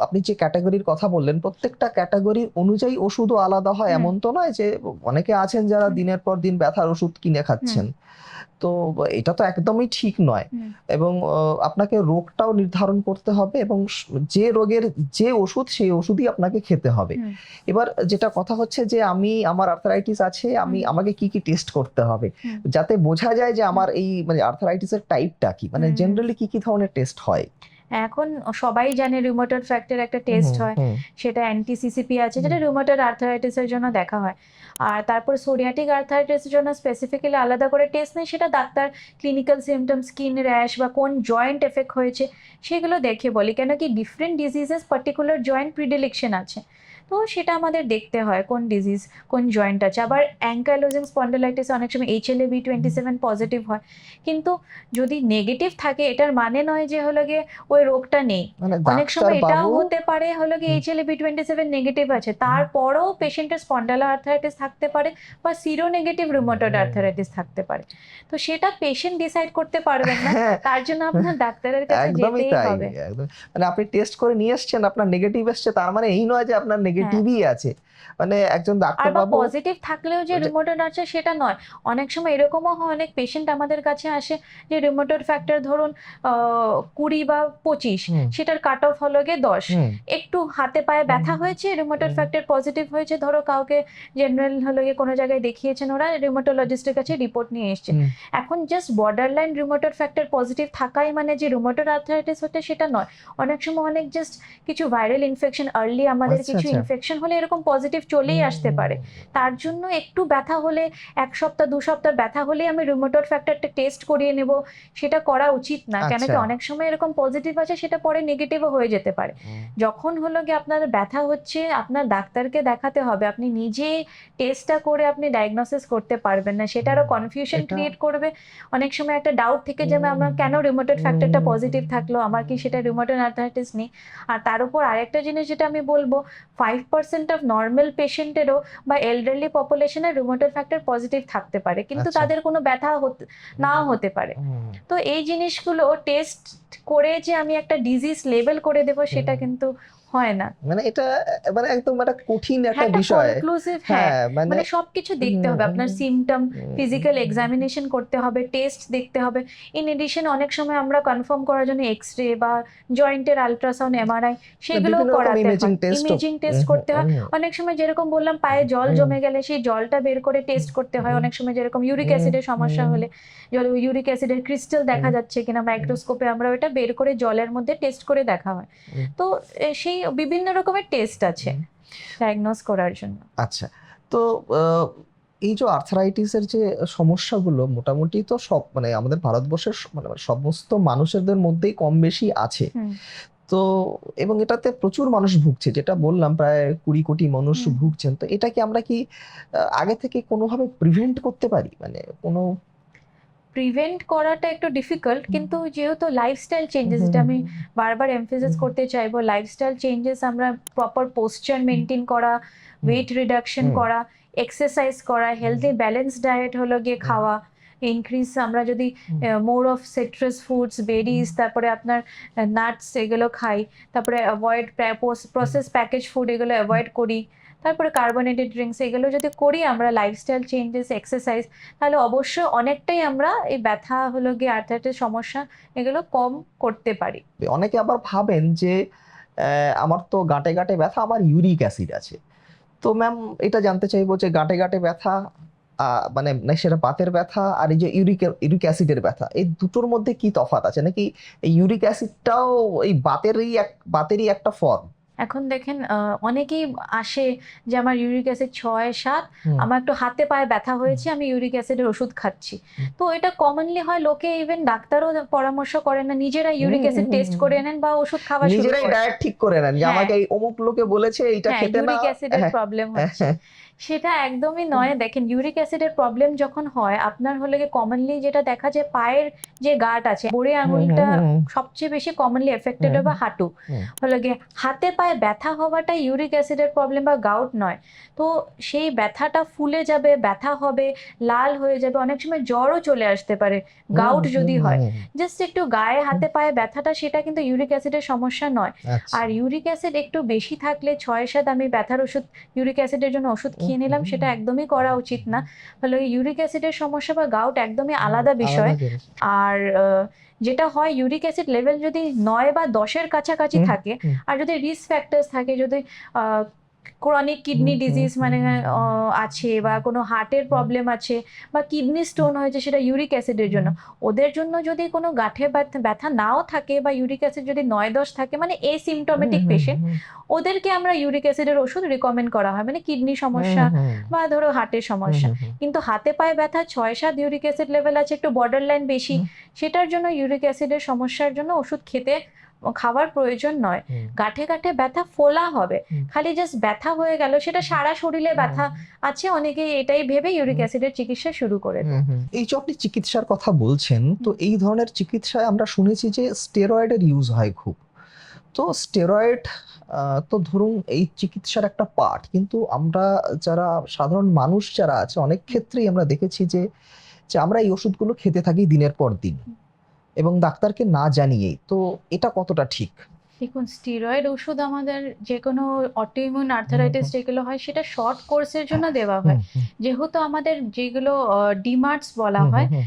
[SPEAKER 1] আপনি যে ক্যাটাগরির কথা বললেন, প্রত্যেকটা ক্যাটাগরির অনুযায়ী ওষুধও আলাদা হয়, এমন তো নয় যে অনেকে আছেন যারা দিনের পর দিন ব্যথার ওষুধ কিনে খাচ্ছেন, তো এটা তো একদমই ঠিক নয়। এবং আপনাকে রোগটাও নির্ধারণ করতে হবে এবং যে রোগের যে ওষুধ সেই ওষুধই আপনাকে খেতে হবে। এবার যেটা কথা হচ্ছে যে আমার আর্থারাইটিস আছে, আমাকে কি কি টেস্ট করতে হবে যাতে বোঝা যায় যে আমার এই মানে আর্থারাইটিসের টাইপটা কি, মানে জেনারেলি কি কি ধরনের টেস্ট হয়?
[SPEAKER 2] এখন সবাই জানে রিউমেটয়েড ফ্যাক্টর একটা টেস্ট হয়, সেটা অ্যান্টি-সিসিপি আছে, যেটা রিউমেটয়েড আর্থারাইটিসের জন্য দেখা হয়। আর তারপর সোরিয়াটিক আর্থারাইটিসের জন্য স্পেসিফিক্যালি আলাদা করে টেস্ট নেই, সেটা doctor clinical symptom, skin rash বা কোন জয়েন্ট এফেক্ট হয়েছে সেগুলো দেখে বলি, কেন কি different diseases particular joint predilection আছে, তো সেটা আমাদের দেখতে হয় কোন ডিজিজ কোন জয়েন্ট আছে। আবার অ্যাঙ্কাইলোজিং স্পন্ডিলাইটিস অনেক সময় HLA-B27 পজিটিভ হয়, কিন্তু যদি নেগেটিভ থাকে এটার মানে নয় যে হলো গিয়ে ওই রোগটা নেই।
[SPEAKER 1] মানে
[SPEAKER 2] অনেক সময় এটাও
[SPEAKER 1] ডাক্তারবাবু
[SPEAKER 2] হতে পারে হলো গিয়ে HLA-B27 নেগেটিভ আছে, তারপরেও পেশেন্টের স্পন্ডাইলার আর্থারাইটিস থাকতে পারে বা সিরো নেগেটিভ রুমেটয়েড আর্থারাইটিস থাকতে পারে। তো সেটা পেশেন্ট ডিসাইড করতে পারবেন না, তার জন্য আপনার ডাক্তারের কাছে
[SPEAKER 1] একদমই
[SPEAKER 2] যেতেই
[SPEAKER 1] তাই,
[SPEAKER 2] হবে।
[SPEAKER 1] একদম। মানে আপনি টেস্ট করে নিয়ে এসেছেন, আপনার নেগেটিভ এসছে, তার মানে এই নয় যে আপনার নেগেটিভই আছে। মানে একজন
[SPEAKER 2] আর বা
[SPEAKER 1] ডাক্তারবাবু
[SPEAKER 2] পজিটিভ থাকলেও যে রিউমেটয়েড আছে সেটা নয়। অনেক সময় এরকমও হয়, অনেক পেশেন্ট আমাদের কাছে আসে যে রিউমেটয়েড ফ্যাক্টর ধরুন 20 বা 25, সেটার কাট অফ হলো গিয়ে 10, একটু হাতে পায়ে ব্যথা হয়েছে, রিউমেটয়েড ফ্যাক্টর পজিটিভ হয়েছে, ধরো কাউকে জেনারেল হলো গিয়ে কোনো জায়গায় দেখিয়েছেন, ওরা রিউমেটোলজিস্টের কাছে রিপোর্ট নিয়ে এসছে। এখন just border line rheumatoid factor positive থাকাই মানে যে রিউমেটয়েড আর্থারাইটিস হচ্ছে সেটা নয়। অনেক সময় অনেক জাস্ট কিছু ভাইরাল ইনফেকশন, আর্লি আমাদের কিছু ইনফেকশন হলে এরকম পজিটিভ চলেই আসতে পারে। তার জন্য একটু ব্যথা হলে, 1 সপ্তাহ 2 সপ্তাহ ব্যথা হলে আমি রিউমেটয়েড ফ্যাক্টরটা টেস্ট করিয়ে নেব, সেটা করা উচিত না। কেন কি অনেক সময় এরকম পজিটিভ আছে, সেটা পরে নেগেটিভও হয়ে যেতে পারে। যখন হলো গিয়ে আপনার ব্যথা হচ্ছে, আপনার ডাক্তারকে দেখাতে হবে, আপনি নিজে টেস্টটা করে আপনি ডায়াগনোসিস করতে পারবেন না, সেটা আরো কনফিউশন ক্রিয়েট করবে। অনেক সময় একটা ডাউট থেকে যাবে আমার কেন রিউমেটয়েড ফ্যাক্টরটা পজিটিভ থাকলো, আমার কি সেটা রিউমেটয়েড আর্থারাইটিস নেই। আর তার উপর আরেকটা জিনিস যেটা আমি বলবো, 5% অফ নর্মাল পেশেন্টেরও বা এলডারলি পপুলেশনের রিউমেটয়েড ফ্যাক্টর পজিটিভ থাকতে পারে, কিন্তু তাদের কোনো ব্যথা নাও হতে পারে। তো এই জিনিসগুলো টেস্ট করে যে আমি একটা ডিজিজ লেবেল করে দেব সেটা কিন্তু হয় না।
[SPEAKER 1] মানে এটা মানে একদম একটা কঠিন একটা বিষয়।
[SPEAKER 2] কনক্লুসিভ, হ্যাঁ, মানে সবকিছু দেখতে হবে, আপনার সিমটম, ফিজিক্যাল এক্সামিনেশন করতে হবে, টেস্ট দেখতে হবে। ইন এডিশন অনেক সময় আমরা কনফার্ম করার জন্য এক্সরে বা জয়েন্টের আল্ট্রাসাউন্ড, MRI সেগুলো করাতে হয়, ইমেজিং টেস্ট করতে হয়। অনেক সময় যেরকম বললাম পায়ে জল জমে গেলে সেই জলটা বের করে টেস্ট করতে হয়। অনেক সময় যেরকম ইউরিক অ্যাসিডের সমস্যা হলে ইউরিক অ্যাসিডের ক্রিস্টাল দেখা যাচ্ছে কিনা মাইক্রোস্কোপে আমরা ওটা বের করে জলের মধ্যে টেস্ট করে দেখা হয়। তো সেই বিভিন্ন রকমের টেস্ট আছে ডায়াগনোস করার জন্য।
[SPEAKER 1] আচ্ছা, তো এই যে আর্থারাইটিসের যে সমস্যাগুলো মোটামুটি তো সব মানে আমাদের ভারতবর্ষের মানে সমস্ত মানুষের মধ্যেই কম বেশি আছে। তো এবং এটাতে প্রচুর মানুষ ভুগছে, যেটা বললাম প্রায় 20 কোটি মানুষ ভুগছেন। তো এটা কি আমরা কি আগে থেকে কোনোভাবে প্রিভেন্ট করতে পারি? মানে কোনো
[SPEAKER 2] প্রিভেন্ট করাটা একটু ডিফিকাল্ট, কিন্তু যেহেতু লাইফস্টাইল চেঞ্জেস, যেটা আমি বারবার এমফেসাইজ করতে চাইবো, লাইফস্টাইল চেঞ্জেস, আমরা প্রপার পোস্চার মেনটেন করা, ওয়েট রিডাকশন করা, এক্সারসাইজ করা, হেলদি ব্যালেন্স ডায়েট হলো গিয়ে খাওয়া, ইনক্রিজ আমরা যদি more of citrus foods, berries, তারপরে আপনার নাটস এগুলো খাই, তারপরে অ্যাভয়েড প্রসেস প্যাকেজ ফুড এগুলো অ্যাভয়েড করি, তারপরে কার্বোনেটেড ড্রিঙ্কস এগুলো যদি করি আমরা, লাইফস্টাইল চেঞ্জেস, এক্সারসাইজ, তাহলে অবশ্যই অনেকটাই আমরা এই ব্যথা হলো গিয়ে আর্থারাইটিস সমস্যা এগুলো কম করতে পারি।
[SPEAKER 1] অনেকে আবার ভাবেন যে আমার তো গাঁটে গাঁটে ব্যথা, আমার ইউরিক অ্যাসিড আছে। তো ম্যাম এটা জানতে চাইবো যে গাঁটে গাঁটে ব্যথা মানে সেটা বাতের ব্যথা আর এই যে ইউরিক অ্যাসিডের ব্যথা, এই দুটোর মধ্যে কি তফাৎ আছে? নাকি এই ইউরিক অ্যাসিডটাও এই বাতেরই একটা ফর্ম?
[SPEAKER 2] এখন দেখেন অনেকেই আসে যে আমার ইউরিক অ্যাসিড 6-7,
[SPEAKER 1] হুম,
[SPEAKER 2] আমার একটু হাতে পায়ে ব্যথা হয়েছে, আমি ইউরিক অ্যাসিডের ওষুধ খাচ্ছি।
[SPEAKER 1] হুম,
[SPEAKER 2] তো এটা কমনলি হয়, লোকে ইভেন ডাক্তারও পরামর্শ করে না, নিজেরা
[SPEAKER 1] হুম,
[SPEAKER 2] ইউরিক
[SPEAKER 1] হুম,
[SPEAKER 2] অ্যাসিড
[SPEAKER 1] হুম,
[SPEAKER 2] টেস্ট
[SPEAKER 1] হুম।
[SPEAKER 2] করে নেন বা ওষুধ খাওয়া শুরু
[SPEAKER 1] নিজেরাই
[SPEAKER 2] করে।
[SPEAKER 1] ডায়েট ঠিক করে নেন যে
[SPEAKER 2] হ্যাঁ,
[SPEAKER 1] আমাকে এই অমুক লোকে বলেছে এইটা
[SPEAKER 2] হ্যাঁ,
[SPEAKER 1] খেতে না।
[SPEAKER 2] ইউরিক অ্যাসিডের
[SPEAKER 1] হ্যাঁ,
[SPEAKER 2] প্রবলেম
[SPEAKER 1] হ্যাঁ,
[SPEAKER 2] হচ্ছে।
[SPEAKER 1] হ্যাঁ,
[SPEAKER 2] সেটা একদমই
[SPEAKER 1] হুম,
[SPEAKER 2] নয়। দেখেন ইউরিক অ্যাসিডের প্রবলেম যখন হয়, আপনার হলে গিয়ে কমনলি যেটা দেখা যায়, পায়ের যে গাঁট আছে, বুড়ি
[SPEAKER 1] হুম,
[SPEAKER 2] আঙুলটা
[SPEAKER 1] হুম,
[SPEAKER 2] সবচেয়ে বেশি কমনলি এফেক্টেড
[SPEAKER 1] হুম,
[SPEAKER 2] হয়, বা হাঁটু।
[SPEAKER 1] হুম,
[SPEAKER 2] হলো গিয়ে হাতে পায়ে ব্যথা হওয়াটা ইউরিক অ্যাসিডের প্রবলেম বা গাউট নয়। তো সেই ব্যথাটা ফুলে যাবে, ব্যথা হবে, লাল হয়ে যাবে, অনেক সময় জ্বরও চলে আসতে পারে
[SPEAKER 1] হুম,
[SPEAKER 2] গাউট
[SPEAKER 1] হুম,
[SPEAKER 2] যদি হয়।
[SPEAKER 1] হুম,
[SPEAKER 2] জাস্ট একটু গায়ে
[SPEAKER 1] হুম,
[SPEAKER 2] হাতে পায়ে ব্যথাটা, সেটা কিন্তু ইউরিক অ্যাসিডের সমস্যা নয়।
[SPEAKER 1] আচ্ছা,
[SPEAKER 2] আর ইউরিক অ্যাসিড একটু বেশি থাকলে 6-7 আমি ব্যথার ওষুধ, ইউরিক অ্যাসিডের জন্য ওষুধ
[SPEAKER 1] হুম,
[SPEAKER 2] খেয়ে নিলাম,
[SPEAKER 1] হুম,
[SPEAKER 2] সেটা একদমই করা উচিত না। হলো ইউরিক অ্যাসিডের সমস্যা বা গাউট একদমই
[SPEAKER 1] হুম,
[SPEAKER 2] আলাদা বিষয়।
[SPEAKER 1] আলাদা জিনিস।
[SPEAKER 2] আর যেটা হয়, ইউরিক অ্যাসিড লেভেল যদি 9 বা 10 এর কাছাকাছি
[SPEAKER 1] হুম,
[SPEAKER 2] থাকে,
[SPEAKER 1] হুম,
[SPEAKER 2] আর যদি রিস্ক ফ্যাক্টরস থাকে, যদি ক্রনিক
[SPEAKER 1] হুম,
[SPEAKER 2] কিডনি
[SPEAKER 1] হুম,
[SPEAKER 2] ডিজিজ
[SPEAKER 1] হুম,
[SPEAKER 2] মানে
[SPEAKER 1] হুম,
[SPEAKER 2] আছে, বা কোনো হার্টের
[SPEAKER 1] হুম,
[SPEAKER 2] প্রবলেম আছে, বা কিডনি স্টোন হয়েছে, সেটা ইউরিক অ্যাসিডের জন্য।
[SPEAKER 1] হুম,
[SPEAKER 2] ওদের জন্য যদি কোনো গাঁঠে ব্যথা ব্যথা নাও থাকে, বা ইউরিক অ্যাসিড যদি 9-10 থাকে, মানে
[SPEAKER 1] হুম,
[SPEAKER 2] এসিম্পটোমেটিক
[SPEAKER 1] হুম,
[SPEAKER 2] পেশেন্ট,
[SPEAKER 1] হুম,
[SPEAKER 2] ওদেরকে আমরা ইউরিক অ্যাসিডের ওষুধ রিকমেন্ড করা হয়, মানে কিডনি
[SPEAKER 1] হুম,
[SPEAKER 2] সমস্যা
[SPEAKER 1] হুম,
[SPEAKER 2] বা ধরো হার্টের
[SPEAKER 1] হুম,
[SPEAKER 2] সমস্যা।
[SPEAKER 1] হুম,
[SPEAKER 2] কিন্তু হাতে পায়ে ব্যথা 6-7 ইউরিক অ্যাসিড লেভেল আছে, একটু বর্ডার লাইন বেশি,
[SPEAKER 1] হুম,
[SPEAKER 2] সেটার জন্য ইউরিক অ্যাসিডের সমস্যার জন্য ওষুধ খাওয়ার প্রয়োজন নয়।
[SPEAKER 1] হুম,
[SPEAKER 2] গাঁঠে গাঁঠে ব্যথা ফোলা হবে,
[SPEAKER 1] হুম,
[SPEAKER 2] খালি জাস্ট ব্যথা হয়ে গেল, সেটা সারা শরীরে ব্যথা আছে, অনেকে এটাই ভেবে ইউরিক
[SPEAKER 1] হুম,
[SPEAKER 2] অ্যাসিডের চিকিৎসা শুরু করে
[SPEAKER 1] হুম,
[SPEAKER 2] দেয়।
[SPEAKER 1] হুম। এই যে আপনি চিকিৎসার কথা বলছেন, তো
[SPEAKER 2] হুম।
[SPEAKER 1] এই ধরনের চিকিৎসায় আমরা শুনেছি যে স্টেরয়েডের ইউজ হয় খুব। তো স্টেরয়েড তো ধরুন এই চিকিৎসার একটা পার্ট। কিন্তু আমরা যারা সাধারণ মানুষ যারা আছে অনেক
[SPEAKER 2] হুম,
[SPEAKER 1] ক্ষেত্রেই আমরা দেখেছি যে, আমরা এই ওষুধগুলো খেতে থাকি দিনের পর দিন
[SPEAKER 2] হুম।
[SPEAKER 1] এবং ডাক্তারকে না জানিয়েই। তো এটা কতটা ঠিক?
[SPEAKER 2] দেখুন, স্টেরয়েড ওষুধ আমাদের যেকোনো অটোইমিউন
[SPEAKER 1] হুম,
[SPEAKER 2] আর্থারাইটিস
[SPEAKER 1] হুম,
[SPEAKER 2] যেগুলো হয়, সেটা শর্ট কোর্সের জন্য দেওয়া হয়।
[SPEAKER 1] হুম, হুম,
[SPEAKER 2] যেহেতু আমাদের যেগুলো ডিমার্টস বলা
[SPEAKER 1] হুম,
[SPEAKER 2] হয়,
[SPEAKER 1] হুম, হুম,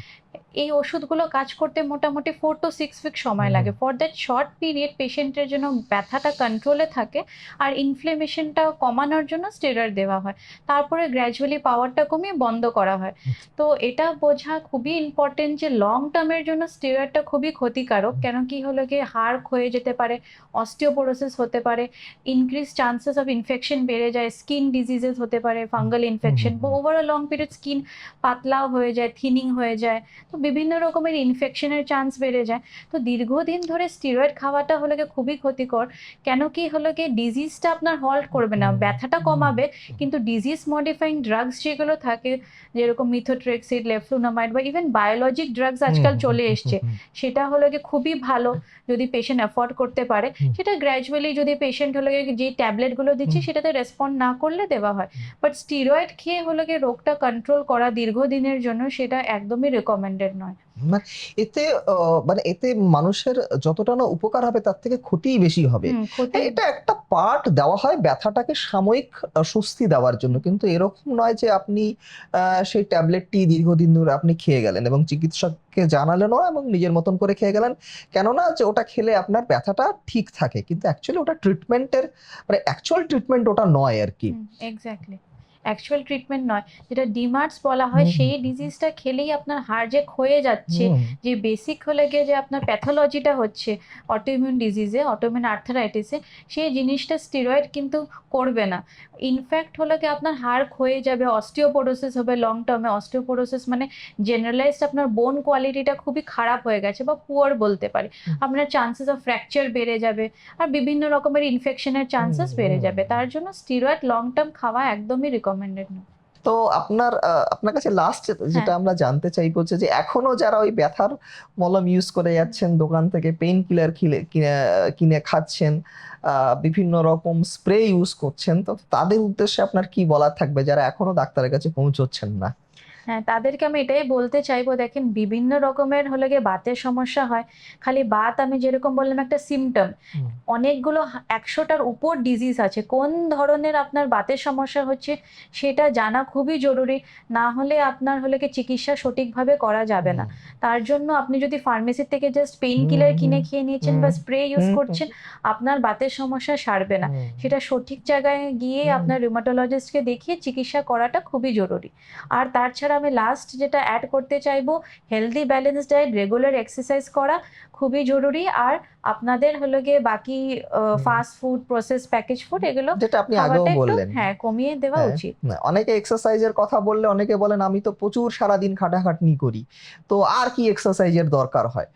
[SPEAKER 2] এই ওষুধগুলো কাজ করতে মোটামুটি 4 to 6 উইক সময়
[SPEAKER 1] হুম, হুম,
[SPEAKER 2] লাগে। ফর দ্যাট শর্ট পিরিয়ড পেশেন্টের জন্য ব্যথাটা কন্ট্রোলে থাকে, আর ইনফ্লেমেশনটা কমানোর জন্য স্টেরয়েড দেওয়া হয়। তারপরে গ্র্যাজুয়ালি পাওয়ারটা কমিয়ে বন্ধ করা হয়। তো এটা বোঝা খুবই ইম্পোর্টেন্ট যে লং টার্মের জন্য স্টেরয়েডটা খুবই ক্ষতিকারক। কেন কি হলো গিয়ে হাড় ক্ষয়ে যেতে পারে, অস্টিওপোরোসিস হতে পারে, ইনক্রিজ চান্সেস অফ ইনফেকশন বেড়ে যায়, স্কিন ডিজিজেস হতে পারে, ফাঙ্গাল
[SPEAKER 1] হুম,
[SPEAKER 2] ইনফেকশন,
[SPEAKER 1] হুম,
[SPEAKER 2] বা
[SPEAKER 1] হুম,
[SPEAKER 2] ওভারঅল লং পিরিয়ড স্কিন পাতলাও হয়ে যায়, থিনিং হয়ে যায়। তো বিভিন্ন রকমের ইনফেকশনের চান্স বেড়ে যায়। তো দীর্ঘদিন ধরে স্টেরয়েড খাওয়াটা হলো গিয়ে খুবই ক্ষতিকর। কেন কি হলো গিয়ে, ডিজিজটা আপনার হল্ট করবে না, ব্যথাটা কমাবে, কিন্তু ডিজিজ মডিফাইং ড্রাগস যেগুলো থাকে, যেরকম মিথোট্রেক্সিড, লেফলুনামাইড, বা ইভেন বায়োলজিক ড্রাগস
[SPEAKER 1] হুম,
[SPEAKER 2] আজকাল
[SPEAKER 1] হুম,
[SPEAKER 2] চলে
[SPEAKER 1] হুম, হুম,
[SPEAKER 2] এসছে।
[SPEAKER 1] হুম,
[SPEAKER 2] সেটা হলো গিয়ে খুবই ভালো, যদি পেশেন্ট অ্যাফোর্ড করতে পারে।
[SPEAKER 1] হুম,
[SPEAKER 2] সেটা গ্র্যাজুয়ালি, যদি পেশেন্ট হলো গিয়ে যে ট্যাবলেটগুলো দিচ্ছি
[SPEAKER 1] হুম,
[SPEAKER 2] সেটাতে রেসপন্ড না করলে দেওয়া হয়।
[SPEAKER 1] হুম।
[SPEAKER 2] বাট স্টেরয়েড খেয়ে হলো গিয়ে রোগটা কন্ট্রোল করা দীর্ঘদিনের জন্য, সেটা একদমই রিকমেন্ডেড নয়।
[SPEAKER 1] মানে এতে মানে এতে মানুষের যতটা না উপকার হবে তার থেকে ক্ষতিই বেশি হবে।
[SPEAKER 2] হুম, ক্ষতি।
[SPEAKER 1] হ্যাঁ, এটা একটা পার্ট দেওয়া হয় ব্যথাটাকে সাময়িক স্বস্তি দেওয়ার জন্য। কিন্তু এরকম নয় যে আপনি আ সেই ট্যাবলেটটি দীর্ঘদিন ধরে আপনি খেয়ে গেলেন এবং চিকিৎসককে জানালেনও এবং নিজের মতন করে খেয়ে গেলেন। কেননা যে ওটা খেলে আপনার ব্যথাটা ঠিক থাকে। কিন্তু অ্যাকচুয়ালি ওটা ট্রিটমেন্টের মানে অ্যাকচুয়াল ট্রিটমেন্ট ওটা নয় আরকি।
[SPEAKER 2] হুম, এক্সাক্টলি। অ্যাকচুয়াল ট্রিটমেন্ট নয়। যেটা ডিমার্টস বলা হয়,
[SPEAKER 1] হুম, হুম,
[SPEAKER 2] সেই ডিজিজটা খেলেই আপনার হাড় যে ক্ষয়ে যাচ্ছে,
[SPEAKER 1] হুম,
[SPEAKER 2] যে বেসিক হলে গিয়ে যে আপনার প্যাথোলজিটা হচ্ছে অটোইমিউন ডিজিজে, অটোইমিউন আর্থারাইটিসে, সেই জিনিসটা স্টেরয়েড কিন্তু করবে না। ইনফ্যাক্ট হলো গিয়ে আপনার হাড় ক্ষয়ে যাবে, অস্টিওপোরোসিস হবে লং টার্মে। অস্টিওপোরোসিস মানে জেনারেলাইজড আপনার বোন কোয়ালিটিটা খুবই খারাপ হয়ে গেছে, বা পুয়ার বলতে পারি।
[SPEAKER 1] হুম,
[SPEAKER 2] আপনার চান্সেস অফ ফ্র্যাকচার বেড়ে যাবে, আর বিভিন্ন রকমের ইনফেকশনের
[SPEAKER 1] হুম,
[SPEAKER 2] চান্সেস বেড়ে
[SPEAKER 1] হুম।
[SPEAKER 2] যাবে। তার জন্য স্টেরয়েড লং টার্ম খাওয়া একদমই রিকমেন্ডেড নয়।
[SPEAKER 1] তো আপনার কাছে লাস্ট
[SPEAKER 2] হ্যাঁ।
[SPEAKER 1] যেটা আমরা জানতে চাইবো যে এখনো যারা ওই ব্যথার মলম ইউজ করে
[SPEAKER 2] হুম।
[SPEAKER 1] যাচ্ছেন দোকান থেকে পেইন কিলার কিনে কিনে খাচ্ছেন, বিভিন্ন রকম স্প্রে ইউজ করছেন, তো তাদের উদ্দেশ্যে আপনার কি বলার থাকবে যারা এখনো ডাক্তারের কাছে পৌঁছচ্ছেন না?
[SPEAKER 2] হ্যাঁ, তাদেরকে আমি এটাই বলতে চাইবো, দেখেন বিভিন্ন রকমের হলো গিয়ে বাতের সমস্যা হয়। খালি বাত, আমি যেরকম বললাম, একটা সিম্পটম।
[SPEAKER 1] হুম,
[SPEAKER 2] অনেকগুলো ১০০ টার উপর ডিজিজ আছে। কোন ধরনের আপনার বাতের সমস্যা হচ্ছে সেটা জানা খুবই জরুরি। না হলে আপনার হলে গিয়ে চিকিৎসা সঠিকভাবে করা যাবে
[SPEAKER 1] হুম,
[SPEAKER 2] না। তার জন্য আপনি যদি ফার্মেসি থেকে জাস্ট পেইন
[SPEAKER 1] হুম,
[SPEAKER 2] কিলার
[SPEAKER 1] হুম,
[SPEAKER 2] কিনে খেয়ে নিয়েছেন
[SPEAKER 1] হুম,
[SPEAKER 2] বা স্প্রে ইউজ
[SPEAKER 1] হুম, হুম,
[SPEAKER 2] করছেন, আপনার বাতের সমস্যা সারবে না।
[SPEAKER 1] হুম,
[SPEAKER 2] সেটা সঠিক জায়গায় গিয়ে
[SPEAKER 1] হুম,
[SPEAKER 2] আপনার রিউমাটোলজিস্টকে দেখিয়ে চিকিৎসা করাটা খুবই জরুরি। আর তাছাড়া আমি লাস্ট যেটা এড করতে চাইবো, healthy balance diet, regular exercise করা খুবই জরুরি। আর আপনাদের হলো গিয়ে বাকি fast food, process package food এগুলো
[SPEAKER 1] যেটা আপনি আগেও
[SPEAKER 2] খাওয়াটা একটু
[SPEAKER 1] বললেন।
[SPEAKER 2] হ্যাঁ কমিয়ে দেওয়া
[SPEAKER 1] হ্যাঁ,
[SPEAKER 2] উচিত।
[SPEAKER 1] অনেকে এক্সারসাইজের কথা বললে অনেকে বলেন আমি তো প্রচুর সারাদিন খাটাখাটনি করি, তো আর কি এক্সারসাইজের দরকার হয়?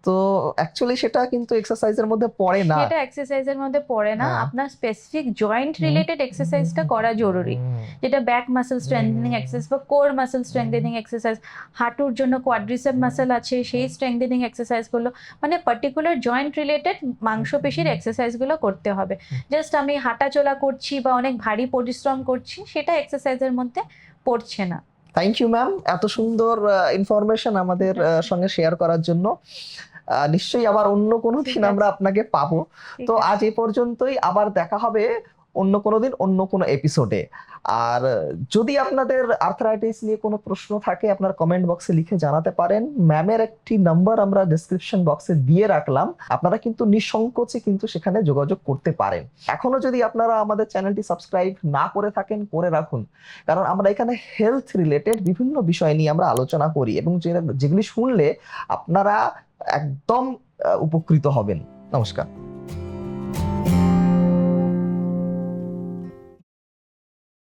[SPEAKER 1] তো অ্যাকচুয়ালি সেটা কিন্তু এক্সারসাইজের মধ্যে পড়ে না।
[SPEAKER 2] সেটা এক্সারসাইজের মধ্যে পড়ে না,
[SPEAKER 1] হ্যাঁ।
[SPEAKER 2] আপনার স্পেসিফিক জয়েন্ট
[SPEAKER 1] হুম।
[SPEAKER 2] রিলেটেড এক্সারসাইজটা করা জরুরি, যেটা ব্যাক মাসল স্ট্রেংথেনিং এক্সারসাইজ বা কোর মাসল স্ট্রেংথেনিং এক্সারসাইজ, হাঁটুর জন্য কোয়াড্রিসেপ মাসল আছে সেই স্ট্রেংথেনিং এক্সারসাইজগুলো, মানে পার্টিকুলার জয়েন্ট রিলেটেড মাংসপেশির এক্সারসাইজগুলো করতে হবে। জাস্ট আমি হাঁটাচলা করছি বা অনেক ভারী পরিশ্রম করছি সেটা এক্সারসাইজের মধ্যে পড়ছে না।
[SPEAKER 1] থ্যাংক ইউ ম্যাম, এত সুন্দর ইনফরমেশন আমাদের সঙ্গে শেয়ার করার জন্য। নিশ্চয়ই আবার অন্য কোনো
[SPEAKER 2] ঠিক
[SPEAKER 1] দিন
[SPEAKER 2] আছে।
[SPEAKER 1] আমরা আপনাকে পাবো।
[SPEAKER 2] ঠিক
[SPEAKER 1] তো
[SPEAKER 2] আছে।
[SPEAKER 1] আজ এই পর্যন্তই, আবার দেখা হবে অন্য কোনো দিন অন্য কোনো এপিসোডে। আর যদি আপনাদের আর্থ্রাইটিস নিয়ে কোনো প্রশ্ন থাকে আপনার কমেন্ট বক্সে লিখে জানাতে পারেন। ম্যামের একটি নাম্বার আমরা ডেসক্রিপশন বক্সে দিয়ে রাখলাম, আপনারা কিন্তু নিঃসংকোচে কিন্তু সেখানে যোগাযোগ করতে পারেন। এখনো যদি আপনারা আমাদের চ্যানেলটি সাবস্ক্রাইব না করে থাকেন, করে রাখুন, কারণ আমরা এখানে হেলথ রিলেটেড বিভিন্ন বিষয় নিয়ে আমরা আলোচনা করি এবং যেগুলি শুনলে আপনারা একদম উপকৃত হবেন। নমস্কার।